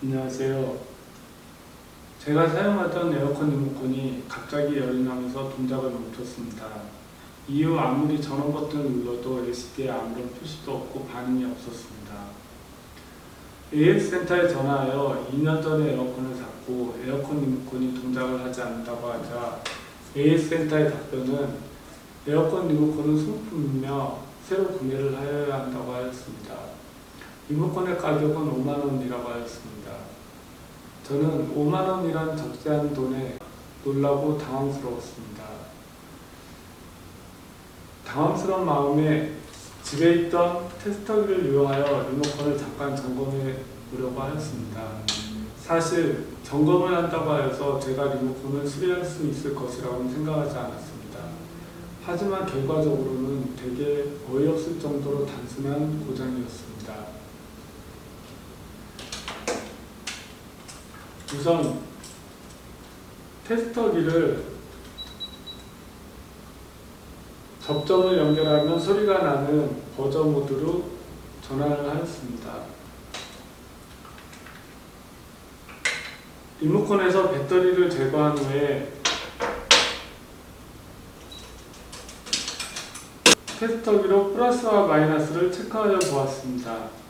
안녕하세요. 제가 사용하던 에어컨 리모컨이 갑자기 열이 나면서 동작을 멈췄습니다. 이후 아무리 전원 버튼을 눌러도 LCD에 아무런 표시도 없고 반응이 없었습니다. AS센터에 전화하여 2년 전에 에어컨을 샀고 에어컨 리모컨이 동작을 하지 않는다고 하자 AS센터의 답변은 에어컨 리모컨은 소모품이며 새로 구매를 하여야 한다고 하였습니다. 리모컨의 가격은 5만원이라고 하였습니다. 저는 5만원이란 적지 않은 돈에 놀라고 당황스러웠습니다. 당황스러운 마음에 집에 있던 테스터기를 이용하여 리모컨을 잠깐 점검해 보려고 하였습니다. 사실 점검을 한다고 하여서 제가 리모컨을 수리할 수 있을 것이라고는 생각하지 않았습니다. 하지만 결과적으로는 되게 어이없을 정도로 단순한 고장이었습니다. 우선 테스터기를 접점을 연결하면 소리가 나는 버저 모드로 전환을 하였습니다. 리모컨에서 배터리를 제거한 후에 테스터기로 플러스와 마이너스를 체크하여 보았습니다.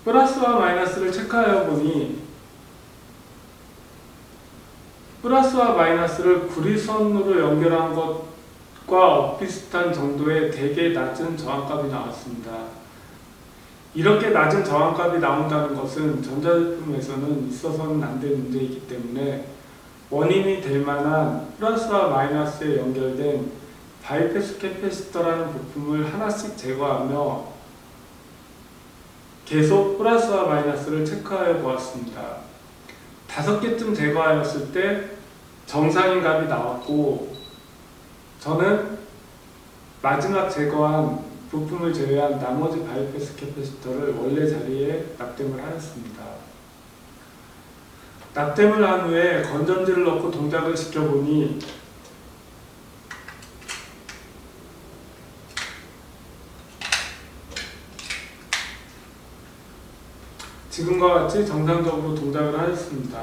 플러스와 마이너스를 체크하여 보니 플러스와 마이너스를 구리선으로 연결한 것과 비슷한 정도의 되게 낮은 저항값이 나왔습니다. 이렇게 낮은 저항값이 나온다는 것은 전자제품에서는 있어서는 안 될 문제이기 때문에 원인이 될 만한 플러스와 마이너스에 연결된 바이패스 캐패시터라는 부품을 하나씩 제거하며 계속 플러스와 마이너스를 체크하여 보았습니다. 5개쯤 제거하였을 때 정상인 값이 나왔고 저는 마지막 제거한 부품을 제외한 나머지 바이패스 캐패시터를 원래 자리에 납땜을 하였습니다. 납땜을 한 후에 건전지를 넣고 동작을 시켜보니 지금과 같이 정상적으로 동작을 하였습니다.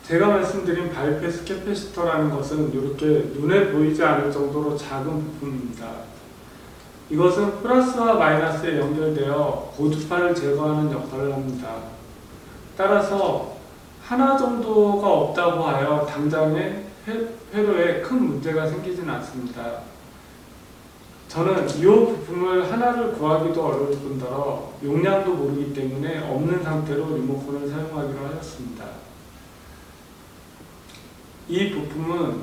제가 말씀드린 바이패스 캐패시터라는 것은 이렇게 눈에 보이지 않을 정도로 작은 부품입니다. 이것은 플러스와 마이너스에 연결되어 고주파를 제거하는 역할을 합니다. 따라서 하나 정도가 없다고 하여 당장에 회로에 큰 문제가 생기지는 않습니다. 저는 이 부품을 하나를 구하기도 어려울 뿐더러 용량도 모르기 때문에 없는 상태로 리모컨을 사용하기로 하였습니다. 이 부품은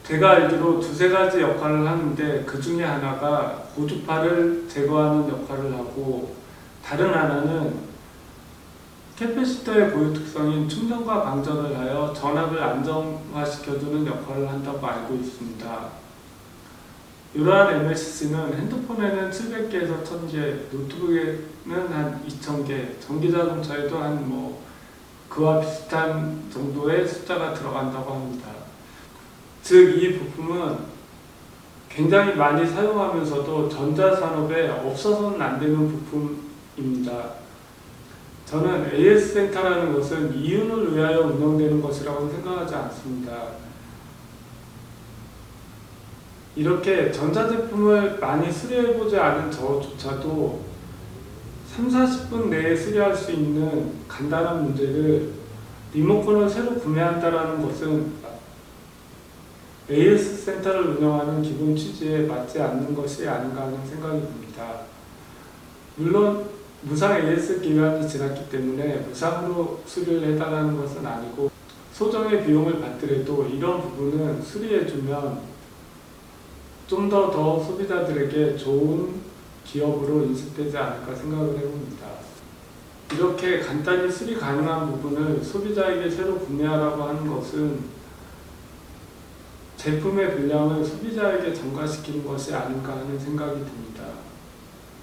제가 알기로 2-3가지 역할을 하는데 그 중에 하나가 고주파를 제거하는 역할을 하고 다른 하나는 캐패시터의 고유 특성인 충전과 방전을 하여 전압을 안정화시켜주는 역할을 한다고 알고 있습니다. 이러한 MLCC는 핸드폰에는 700개에서 1000개, 노트북에는 한 2000개, 전기자동차에도 한 그와 비슷한 정도의 숫자가 들어간다고 합니다. 즉, 이 부품은 굉장히 많이 사용하면서도 전자산업에 없어서는 안 되는 부품입니다. 저는 AS센터라는 것은 이윤을 위하여 운영되는 것이라고 생각하지 않습니다. 이렇게 전자제품을 많이 수리해보지 않은 저조차도 3-40분 내에 수리할 수 있는 간단한 문제를 리모컨을 새로 구매한다는 것은 AS센터를 운영하는 기본 취지에 맞지 않는 것이 아닌가 하는 생각이 듭니다. 물론 무상 AS 기간이 지났기 때문에 무상으로 수리를 해달라는 것은 아니고 소정의 비용을 받더라도 이런 부분은 수리해주면 좀 더 소비자들에게 좋은 기업으로 인식되지 않을까 생각을 해봅니다. 이렇게 간단히 수리 가능한 부분을 소비자에게 새로 구매하라고 하는 것은 제품의 분량을 소비자에게 전가시키는 것이 아닌가 하는 생각이 듭니다.